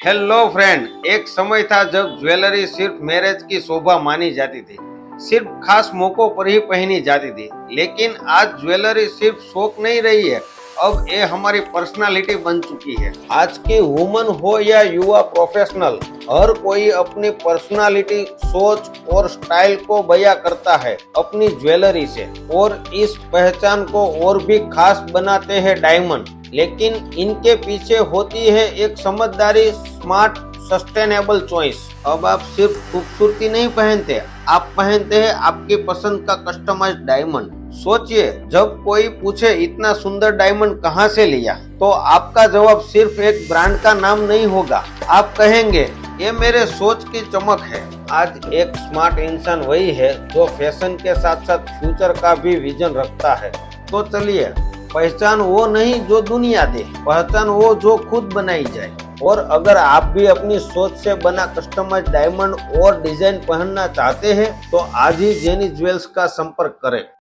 Hello friend, एक समय था जब ज्वेलरी सिर्फ मैरिज की शोभा मानी जाती थी, सिर्फ खास मौकों पर ही पहनी जाती थी। लेकिन आज ज्वेलरी सिर्फ शौक नहीं रही है, अब ये हमारी पर्सनालिटी बन चुकी है। आज की वुमन हो या युवा प्रोफेशनल, हर कोई अपनी पर्सनालिटी, सोच और स्टाइल को बयां करता है अपनी ज्वेलरी से, और इस पहचान को और भी खास बनाते हैं डायमंड। लेकिन इनके पीछे होती है एक समझदारी, स्मार्ट, सस्टेनेबल चॉइस। अब आप सिर्फ खूबसूरती नहीं पहनते, आप पहनते हैं आपकी पसंद का कस्टमाइज्ड डायमंड। सोचिए, जब कोई पूछे इतना सुंदर डायमंड कहाँ से लिया, तो आपका जवाब सिर्फ एक ब्रांड का नाम नहीं होगा। आप कहेंगे ये मेरे सोच की चमक है। आज एक स्मार्ट इंसान वही है जो फैशन के साथ साथ फ्यूचर का भी विजन रखता है। तो चलिए, पहचान वो नहीं जो दुनिया दे, पहचान वो जो खुद बनाई जाए। और अगर आप भी अपनी सोच से बना कस्टमाइज डायमंड और डिजाइन पहनना चाहते हैं, तो आज ही जेनी ज्वेल्स का संपर्क करें।